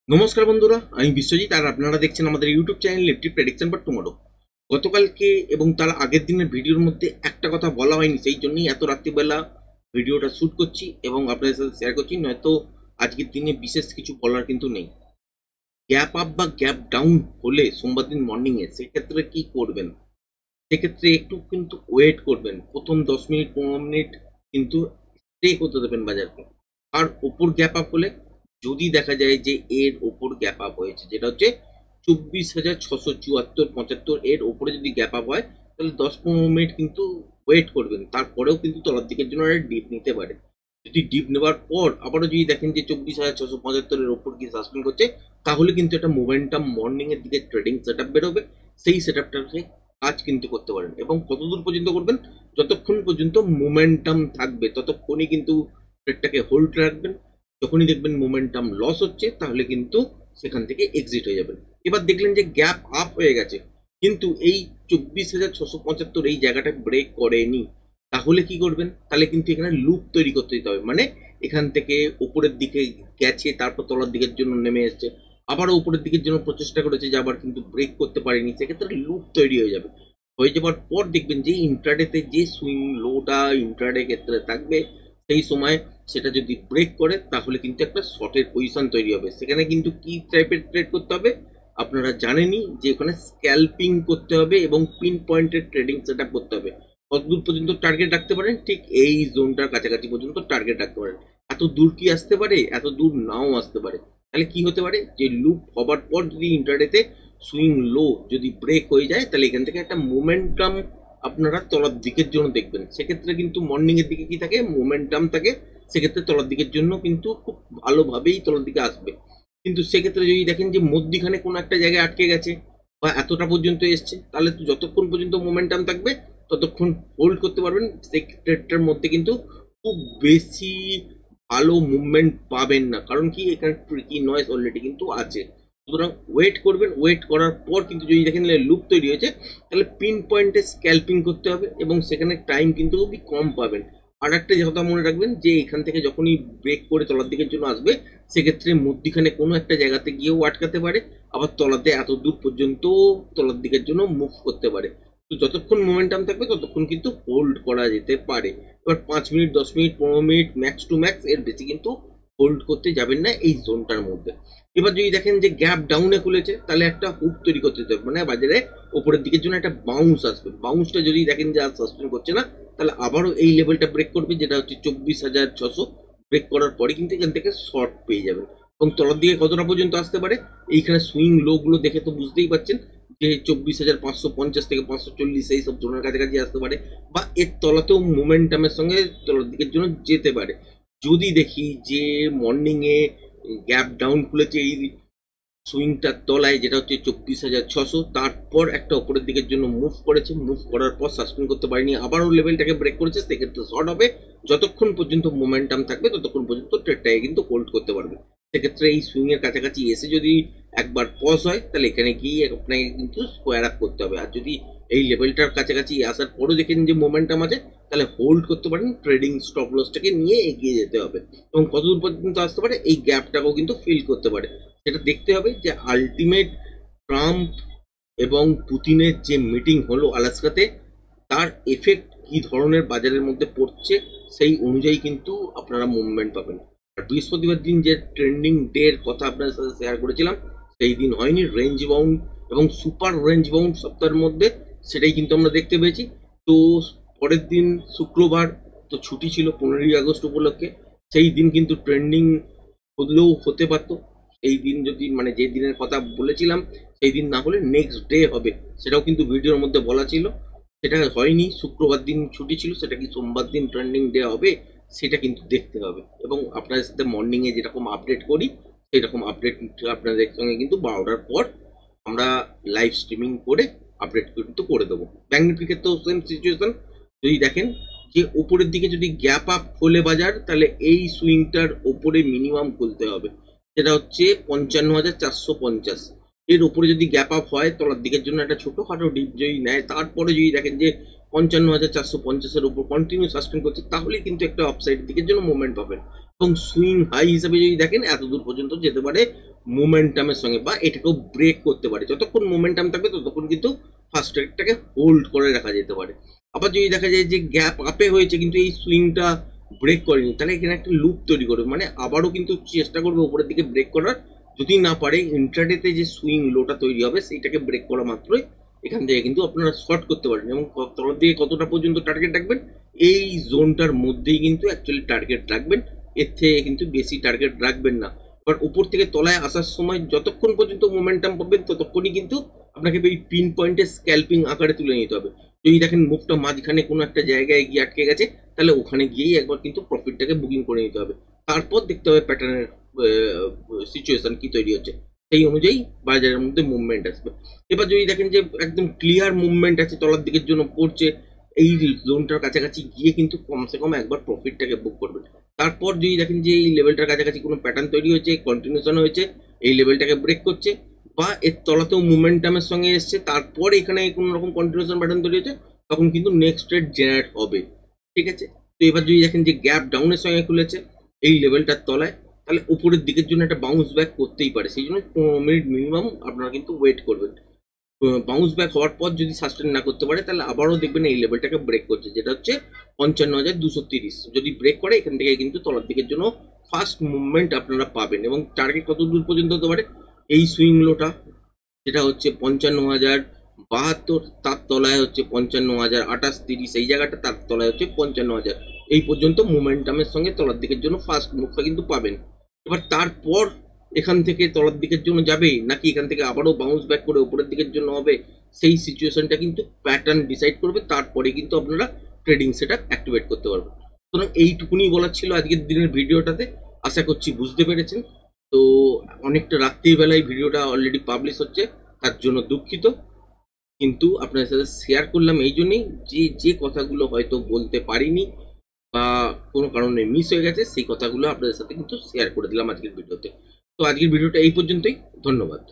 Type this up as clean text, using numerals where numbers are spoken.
নমস্কার বন্ধুরা, আমি বিশ্বজিৎ আর আপনারা দেখছেন আমাদের YouTube channel Nifty prediction for tomorrow. গতকালকে এবং তার আগের দিনের ভিডিওর মধ্যে একটা কথা বলা হয়নি, সেই জন্যই এত রাত্রিবেলা ভিডিওটা শ্যুট করছি এবং আপনাদের সাথে শেয়ার করছি। নয়তো আজকের দিনে বিশেষ কিছু বলার কিন্তু নেই। গ্যাপ আপ বা গ্যাপ ডাউন হলে সোমবার দিন মর্নিংয়ে সেক্ষেত্রে কি করবেন? সেক্ষেত্রে একটু কিন্তু ওয়েট করবেন। প্রথম 10 মিনিট 15 মিনিট কিন্তু স্টে করতে দেবেন বাজারকে। আর ওপর গ্যাপ আপ হলে যদি দেখা যায় যে এর ওপর গ্যাপ আপ হয়েছে, যেটা হচ্ছে 24,674-75, এর ওপরে যদি গ্যাপ আপ হয় তাহলে 10-15 মিনিট কিন্তু ওয়েট করবেন। তারপরেও কিন্তু তলার দিকের জন্য একটা ডিপ নিতে পারে। যদি ডিপ নেওয়ার পর আবারও যদি দেখেন যে 24,675 এর ওপর গিয়ে সাসপেন্ড করছে, তাহলে কিন্তু একটা মোমেন্টাম মর্নিং এর দিকে ট্রেডিং সেট আপ বেরোবে। সেই সেট আপটাকে কাজ কিন্তু করতে পারেন এবং কতদূর পর্যন্ত করবেন? যতক্ষণ পর্যন্ত মোমেন্টাম থাকবে ততক্ষণই কিন্তু ট্রেডটাকে হোল্ড রাখবেন। যখনই দেখবেন মোমেন্টাম লস হচ্ছে তাহলে কিন্তু সেখান থেকে এক্সিট হয়ে যাবেন। এবার দেখলেন যে গ্যাপ আপ হয়ে গেছে কিন্তু এই 24,675 এই জায়গাটা ব্রেক করেনি, তাহলে কি করবেন? তাহলে কিন্তু এখানে লুপ তৈরি করতে দিতে হবে। মানে এখান থেকে উপরের দিকে গেছে, তারপর তলার দিকের জন্য নেমে এসছে, আবারও উপরের দিকের জন্য প্রচেষ্টা করেছে যে আবার কিন্তু ব্রেক করতে পারেনি, সেক্ষেত্রে লুপ তৈরি হয়ে যাবে। হয়ে যাবার পর দেখবেন যে ইন্ট্রাডেতে যে সুইং লোটা ইন্ট্রাডে ক্ষেত্রে থাকবে, সেই সময় সেটা যদি ব্রেক করে তাহলে কিন্তু একটা শর্টের পজিশন তৈরি হবে। সেখানে কিন্তু কি টাইপের ট্রেড করতে হবে আপনারা জানেনই, যে ওখানে স্ক্যাল্পিং করতে হবে এবং পিন পয়েন্টের ট্রেডিং সেট আপ করতে হবে। কতদূর পর্যন্ত টার্গেট রাখতে পারেন? ঠিক এই জোনটার কাছাকাছি পর্যন্ত টার্গেট রাখতে পারেন। এত দূর কি আসতে পারে? এত দূর নাও আসতে পারে। তাহলে কি হতে পারে, যে লুপ হবার পর যদি ইন্টারডেতে সুইং লো যদি ব্রেক হয়ে যায় তাহলে এখান থেকে একটা মোমেন্টাম আপনারা তলার দিকের জন্য দেখবেন। সেক্ষেত্রে কিন্তু মর্নিং এর দিকে কি থাকে? মোমেন্টাম থাকে। সেক্ষেত্রে তলার দিকের জন্য কিন্তু খুব ভালোভাবেই তলার দিকে আসবে। কিন্তু সেক্ষেত্রে যদি দেখেন যে মধ্যিখানে কোনো একটা জায়গায় আটকে গেছে বা এতটা পর্যন্ত এসছে, তাহলে তো যতক্ষণ পর্যন্ত মোমেন্টাম থাকবে ততক্ষণ হোল্ড করতে পারবেন। সেই ট্রেডটার মধ্যে কিন্তু খুব বেশি ভালো মুভমেন্ট পাবেন না, কারণ কি এখানে ট্রিকি নয়েজ অলরেডি কিন্তু আছে। সুতরাং ওয়েট করবেন। ওয়েট করার পর কিন্তু যদি দেখেন লুপ তৈরি হয়েছে তাহলে পিন পয়েন্টে স্ক্যাল্পিং করতে হবে এবং সেখানে টাইম কিন্তু খুবই কম পাবেন। আর একটা কথা মনে রাখবেন যে এখান থেকে যখনই ব্রেক করে তলার দিকের জন্য আসবে, সেক্ষেত্রে মধ্যিখানে কোনো একটা জায়গাতে গিয়েও আটকাতে পারে, আবার তলাতে এত দূর পর্যন্ত তলার দিকের জন্য মুভ করতে পারে। তো যতক্ষণ মোমেন্টাম থাকবে ততক্ষণ কিন্তু হোল্ড করা যেতে পারে। এবার 5 minute 10 minute 15 minute max to max, এর বেশি কিন্তু হোল্ড করতে যাবেন না এই জোনটার মধ্যে। এবার যদি দেখেন যে গ্যাপ ডাউনে খুলেছে তাহলে একটা হুক তৈরি করতে হবে, মানে বাজারে উপরের দিকের জন্য একটা বাউন্স আসবে। বাউন্সটা যদি দেখেন যে আর সাস্টেন করছে না, তাহলে আবারও এই লেভেলটা ব্রেক করবে, যেটা হচ্ছে 24,600। ব্রেক করার পরে কিন্তু এখান থেকে শর্ট পেয়ে যাবেন। এবং তলার দিকে কতটা পর্যন্ত আসতে পারে এইখানে সুইং লো গুলো দেখে তো বুঝতেই পারছেন যে 24,550 থেকে 540 এই সব জোনের কাছাকাছি আসতে পারে, বা এর তলাতেও মোমেন্টামের সঙ্গে তলার দিকের জন্য যেতে পারে। যদি দেখি যে মর্নিং এ গ্যাপ ডাউন খুলেছে এই সুইংটার তলায়, যেটা হচ্ছে 24,600, তারপর একটা উপরের দিকের জন্য মুভ করেছে, মুভ করার পর সাসপেন্ড করতে পারেনি, আবারও লেভেলটাকে ব্রেক করেছে, সেক্ষেত্রে শর্ট হবে। যতক্ষণ পর্যন্ত মোমেন্টাম থাকবে ততক্ষণ পর্যন্ত ট্রেডটাকে কিন্তু হোল্ড করতে পারবে। সেক্ষেত্রে এই সুইং এর কাছাকাছি এসে যদি একবার পজ হয় তাহলে এখানে গিয়ে আপনাকে কিন্তু স্কোয়ার আপ করতে হবে। আর যদি এই লেভেলটার কাছাকাছি আসার পরও দেখেন যে মোমেন্টাম আছে, তাহলে হোল্ড করতে পারেন। ট্রেডিং স্টপ লসটাকে নিয়ে এগিয়ে যেতে হবে এবং কতদূর পর্যন্ত আসতে পারে এই গ্যাপটাকেও কিন্তু ফিল করতে পারে। সেটা দেখতে হবে যে আলটিমেট ট্রাম্প এবং পুতিনের যে মিটিং হলো আলাস্কাতে, তার এফেক্ট কি ধরনের বাজারের মধ্যে পড়ছে সেই অনুযায়ী কিন্তু আপনারা মুভমেন্ট পাবেন। আর বৃহস্পতিবার দিন যে ট্রেন্ডিং ডে এর কথা আপনাদের সাথে শেয়ার করেছিলাম, সেই দিন হয়নি রেঞ্জ বাউন্ড এবং সুপার রেঞ্জ বাউন্ড সপ্তাহের মধ্যে, সেটাই কিন্তু আমরা দেখতে পেয়েছি। তো পরের দিন শুক্রবার তো ছুটি ছিল 15ই আগস্ট উপলক্ষে, সেই দিন কিন্তু ট্রেন্ডিং হলেও হতে পারতো। এই দিন যদি মানে যে দিনের কথা বলেছিলাম সেই দিন না হলে নেক্সট ডে হবে, সেটাও কিন্তু ভিডিওর মধ্যে বলা ছিল। সেটা হয়নি, শুক্রবার দিন ছুটি ছিল, সেটা কি সোমবার দিন ট্রেন্ডিং ডে হবে সেটা কিন্তু দেখতে হবে। এবং আপনাদের সাথে মর্নিং এ যেরকম আপডেট করি সেরকম আপডেট আপনাদের সঙ্গে কিন্তু 12টার পর আমরা লাইভ স্ট্রিমিং করে আপডেট কিন্তু করে দেবো। ব্যাংক নিফটির তো সেম সিচুয়েশন। যদি দেখেন যে উপরের দিকে যদি গ্যাপ আপ খোলে বাজার, তাহলে এই সুইংটার ওপরে মিনিমাম খুলতে হবে, সেটা হচ্ছে 55,450। এর উপরে যদি গ্যাপ আপ হয় তলার দিকের জন্য একটা ছোটখাটো ডিপ যদি নেয়, তারপরে যদি দেখেন যে 55,450-এর উপর কন্টিনিউ সাস্টেন করছে, তাহলে কিন্তু একটা আপসাইড দিকের জন্য মুভমেন্ট পাবেন। এবং সুইং হাই হিসাবে যদি দেখেন এত দূর পর্যন্ত যেতে পারে মোমেন্টামের সঙ্গে, বা এটাকেও ব্রেক করতে পারে। যতক্ষণ মোমেন্টাম থাকবে ততক্ষণ কিন্তু ফার্স্ট ট্র্যাকটাকে হোল্ড করে রাখা যেতে পারে। আবার যদি দেখা যায় যে গ্যাপ আপে হয়েছে কিন্তু এই সুইংটা ব্রেক করেনি, তাহলে এখানে একটা লুপ তৈরি করবে, মানে আবারও কিন্তু চেষ্টা করবে উপরের দিকে ব্রেক করার। যদি না পারে ইন্ট্রাডেতে যে সুইং লোটা তৈরি হবে সেইটাকে ব্রেক করা মাত্রই এখান থেকে কিন্তু আপনারা শর্ট করতে পারেন। এবং তলার দিকে কতটা পর্যন্ত টার্গেট রাখবেন, এই জোনটার মধ্যেই কিন্তু অ্যাকচুয়ালি টার্গেট রাখবেন, এর থেকে কিন্তু বেশি টার্গেট রাখবেন না। এবার উপর থেকে তলায় আসার সময় যতক্ষণ পর্যন্ত মোমেন্টাম পাবেন ততক্ষণই কিন্তু আপনাকে এই পিন পয়েন্টে স্ক্যাল্পিং আকারে তুলে নিতে হবে। যদি দেখেন মুভটা মাঝখানে কোনো একটা জায়গায় গিয়ে আটকে গেছে, তাহলে ওখানে গিয়েই একবার কিন্তু প্রফিটটাকে বুকিং করে নিতে হবে। তারপর দেখতে হবে প্যাটার্নের সিচুয়েশন কি তৈরি হচ্ছে, সেই অনুযায়ী বাজারের মধ্যে মুভমেন্ট আসবে। এবার যদি দেখেন যে একদম ক্লিয়ার মুভমেন্ট আছে, তলার দিকের জন্য পড়ছে, এই জোনটার কাছাকাছি গিয়ে কিন্তু কমসে কম একবার প্রফিটটাকে বুক করবেন। তারপর যদি দেখেন যে এই লেভেলটার কাছাকাছি কোনো প্যাটার্ন তৈরি হয়েছে, কন্টিনিউশন হয়েছে, এই লেভেলটাকে ব্রেক করছে, বা এর তলাতেও মোমেন্টামের সঙ্গে এসছে, তারপর এখানে কোনো রকম কন্টিনিউশন প্যাটার্ন তৈরি হয়েছে, তখন কিন্তু নেক্সট ট্রেড জেনারেট হবে। ঠিক আছে, তো এবার যদি দেখেন যে গ্যাপ ডাউনের সঙ্গে খুলেছে এই লেভেলটার তলায়, তাহলে উপরের দিকের জন্য একটা বাউন্স ব্যাক করতেই পারে। সেই জন্য 15 মিনিট মিনিমাম আপনারা কিন্তু ওয়েট করবেন। বাউন্স ব্যাক হওয়ার পর যদি সাস্টেন না করতে পারে, তাহলে আবারও দেখবেন এই লেভেলটাকে ব্রেক করছে, যেটা হচ্ছে 55,230। যদি ব্রেক করে এখান থেকে কিন্তু তলার দিকের জন্য ফার্স্ট মুভমেন্ট আপনারা পাবেন। এবং টার্গেট কত দূর পর্যন্ত হতে পারে, এই সুইং লোটা যেটা হচ্ছে 55,072, তার তলায় হচ্ছে 55,028-30, এই জায়গাটা, তার তলায় হচ্ছে 55,000। এই পর্যন্ত মোমেন্টামের সঙ্গে তলার দিকের জন্য ফার্স্ট মুভটা কিন্তু পাবেন। এবার তারপর এখান থেকে তলার দিকের জন্য যাবে নাকি এখান থেকে আবারও বাউন্স ব্যাক করে উপরের দিকের জন্য হবে, সেই সিচুয়েশনটা কিন্তু প্যাটার্ন ডিসাইড করবে। তারপরে কিন্তু আপনারা ট্রেডিং সেটআপ অ্যাক্টিভেট করতে পারবেন। সুতরাং এইটুকুনি বলার ছিল আজকের দিনের ভিডিওটাতে। আশা করছি বুঝতে পেরেছেন। তো অনেকটা রাত্রিবেলায় ভিডিওটা অলরেডি পাবলিশ হচ্ছে, তার জন্য দুঃখিত। কিন্তু আপনাদের সাথে শেয়ার করলাম এই জন্যই যে যে কথাগুলো হয়তো বলতে পারিনি বা কোনো কারণে মিস হয়ে গেছে, সেই কথাগুলো আপনাদের সাথে কিন্তু শেয়ার করে দিলাম আজকের ভিডিওতে। তো আজকের ভিডিওটা এই পর্যন্তই। ধন্যবাদ।